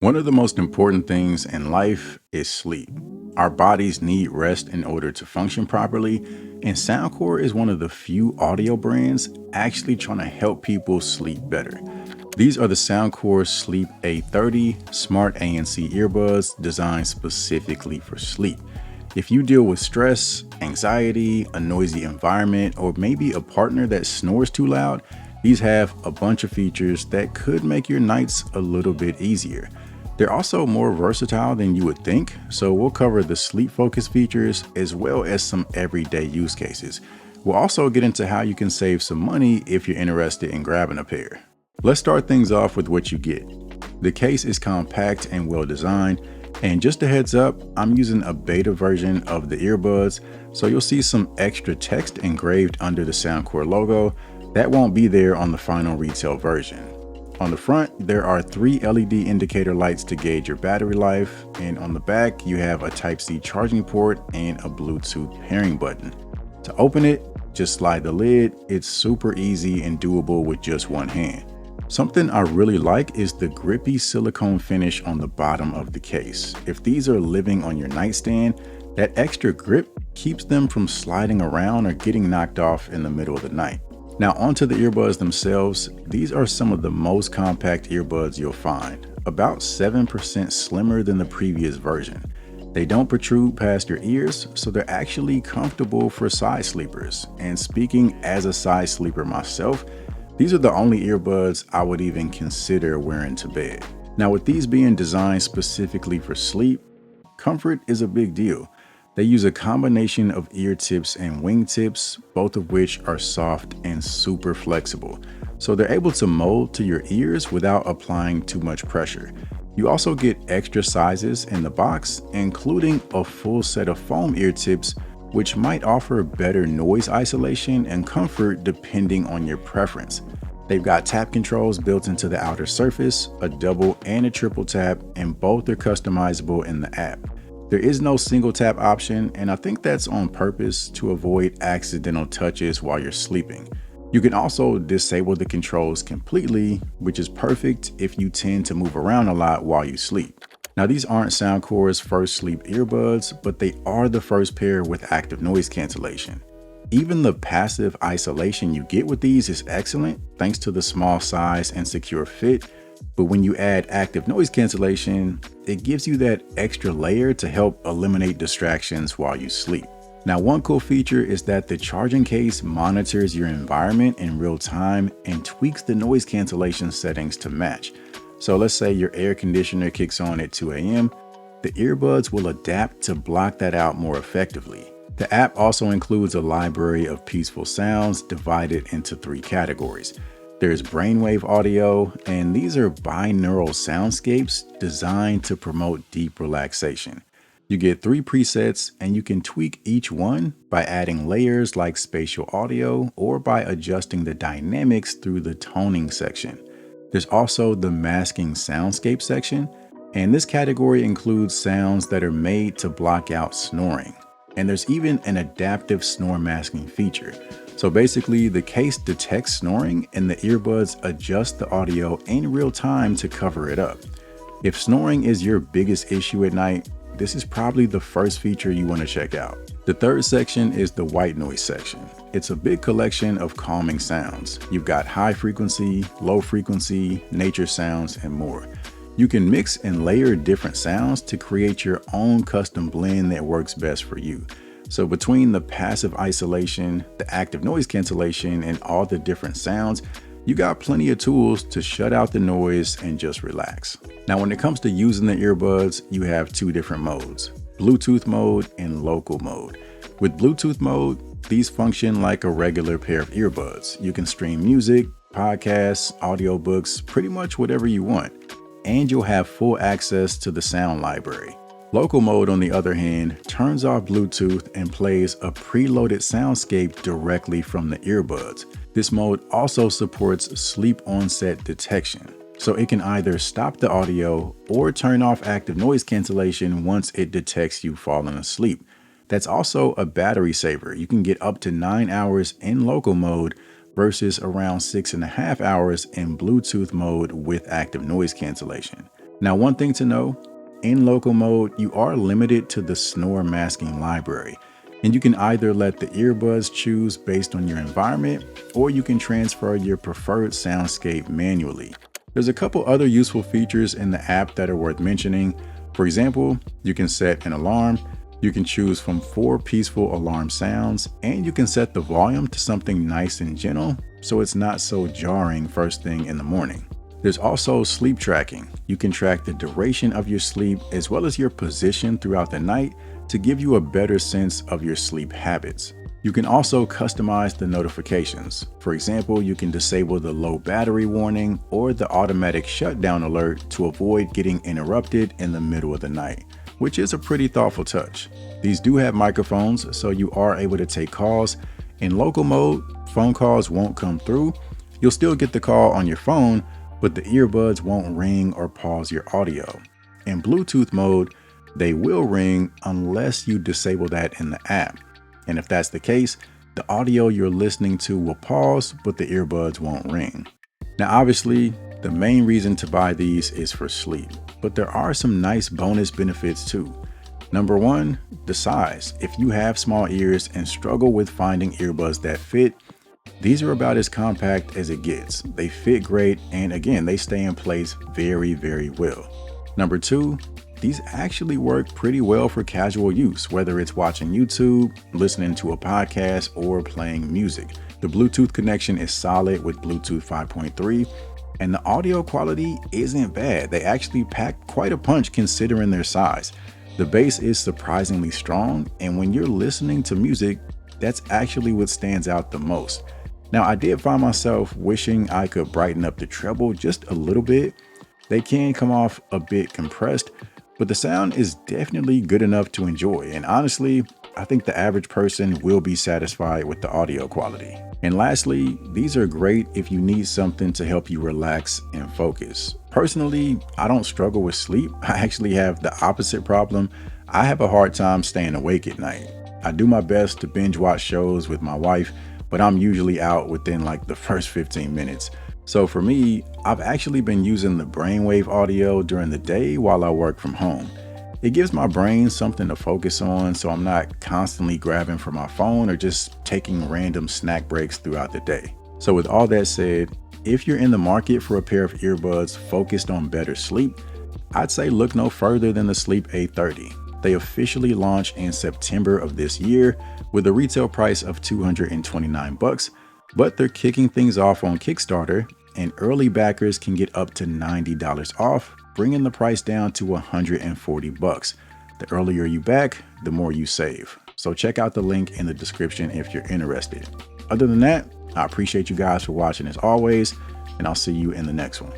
One of the most important things in life is sleep. Our bodies need rest in order to function properly, and Soundcore is one of the few audio brands actually trying to help people sleep better. These are the Soundcore Sleep A30 Smart ANC earbuds designed specifically for sleep. If you deal with stress, anxiety, a noisy environment, or maybe a partner that snores too loud, these have a bunch of features that could make your nights a little bit easier. They're also more versatile than you would think, so we'll cover the sleep-focused features as well as some everyday use cases. We'll also get into how you can save some money if you're interested in grabbing a pair. Let's start things off with what you get. The case is compact and well designed, and just a heads up, I'm using a beta version of the earbuds, so you'll see some extra text engraved under the Soundcore logo. That won't be there on the final retail version. On the front, there are 3 LED indicator lights to gauge your battery life, and on the back, you have a Type-C charging port and a Bluetooth pairing button. To open it, just slide the lid. It's super easy and doable with just one hand. Something I really like is the grippy silicone finish on the bottom of the case. If these are living on your nightstand, that extra grip keeps them from sliding around or getting knocked off in the middle of the night. Now onto the earbuds themselves. These are some of the most compact earbuds you'll find, about 7% slimmer than the previous version. They don't protrude past your ears, so they're actually comfortable for side sleepers. And speaking as a side sleeper myself, these are the only earbuds I would even consider wearing to bed. Now with these being designed specifically for sleep, comfort is a big deal. They use a combination of ear tips and wing tips, both of which are soft and super flexible. So they're able to mold to your ears without applying too much pressure. You also get extra sizes in the box, including a full set of foam ear tips, which might offer better noise isolation and comfort depending on your preference. They've got tap controls built into the outer surface, a double and a triple tap, and both are customizable in the app. There is no single tap option, and I think that's on purpose to avoid accidental touches while you're sleeping. You can also disable the controls completely, which is perfect if you tend to move around a lot while you sleep. Now these aren't Soundcore's first sleep earbuds, but they are the first pair with active noise cancellation. Even the passive isolation you get with these is excellent thanks to the small size and secure fit. But when you add active noise cancellation, it gives you that extra layer to help eliminate distractions while you sleep. Now, one cool feature is that the charging case monitors your environment in real time and tweaks the noise cancellation settings to match. So let's say your air conditioner kicks on at 2 a.m. The earbuds will adapt to block that out more effectively. The app also includes a library of peaceful sounds divided into 3 categories. There's brainwave audio, and these are binaural soundscapes designed to promote deep relaxation. You get 3 presets, and you can tweak each one by adding layers like spatial audio or by adjusting the dynamics through the toning section. There's also the masking soundscape section, and this category includes sounds that are made to block out snoring. And there's even an adaptive snore masking feature. So basically, the case detects snoring and the earbuds adjust the audio in real time to cover it up. If snoring is your biggest issue at night, this is probably the first feature you want to check out. The third section is the white noise section. It's a big collection of calming sounds. You've got high frequency, low frequency, nature sounds, and more. You can mix and layer different sounds to create your own custom blend that works best for you. So between the passive isolation, the active noise cancellation, and all the different sounds, you got plenty of tools to shut out the noise and just relax. Now, when it comes to using the earbuds, you have 2 different modes, Bluetooth mode and local mode. With Bluetooth mode, these function like a regular pair of earbuds. You can stream music, podcasts, audiobooks, pretty much whatever you want, and you'll have full access to the sound library. Local mode, on the other hand, turns off Bluetooth and plays a preloaded soundscape directly from the earbuds. This mode also supports sleep onset detection, so it can either stop the audio or turn off active noise cancellation once it detects you falling asleep. That's also a battery saver. You can get up to 9 hours in local mode versus around 6.5 hours in Bluetooth mode with active noise cancellation. Now, one thing to know, in local mode, you are limited to the snore masking library, and you can either let the earbuds choose based on your environment, or you can transfer your preferred soundscape manually. There's a couple other useful features in the app that are worth mentioning. For example, you can set an alarm, you can choose from 4 peaceful alarm sounds, and you can set the volume to something nice and gentle so it's not so jarring first thing in the morning. There's also sleep tracking. You can track the duration of your sleep as well as your position throughout the night to give you a better sense of your sleep habits. You can also customize the notifications. For example, you can disable the low battery warning or the automatic shutdown alert to avoid getting interrupted in the middle of the night, which is a pretty thoughtful touch. These do have microphones, so you are able to take calls. In local mode, phone calls won't come through. You'll still get the call on your phone, but the earbuds won't ring or pause your audio. In Bluetooth mode, they will ring unless you disable that in the app. And if that's the case, the audio you're listening to will pause, but the earbuds won't ring. Now, obviously, the main reason to buy these is for sleep, but there are some nice bonus benefits too. Number one, the size. If you have small ears and struggle with finding earbuds that fit, these are about as compact as it gets. They fit great, and again, they stay in place very, very well. Number two, these actually work pretty well for casual use, whether it's watching YouTube, listening to a podcast, or playing music. The Bluetooth connection is solid with Bluetooth 5.3, and the audio quality isn't bad. They actually pack quite a punch considering their size. The bass is surprisingly strong, and when you're listening to music, that's actually what stands out the most. Now, I did find myself wishing I could brighten up the treble just a little bit. They can come off a bit compressed, but the sound is definitely good enough to enjoy. And honestly, I think the average person will be satisfied with the audio quality. And lastly, these are great if you need something to help you relax and focus. Personally, I don't struggle with sleep. I actually have the opposite problem. I have a hard time staying awake at night. I do my best to binge watch shows with my wife, but I'm usually out within like the first 15 minutes. So for me, I've actually been using the brainwave audio during the day while I work from home. It gives my brain something to focus on, so I'm not constantly grabbing for my phone or just taking random snack breaks throughout the day. So with all that said, if you're in the market for a pair of earbuds focused on better sleep, I'd say look no further than the Sleep A30. They officially launched in September of this year with a retail price of $229, but they're kicking things off on Kickstarter, and early backers can get up to $90 off, bringing the price down to $140. The earlier you back, the more you save. So check out the link in the description if you're interested. Other than that, I appreciate you guys for watching as always, and I'll see you in the next one.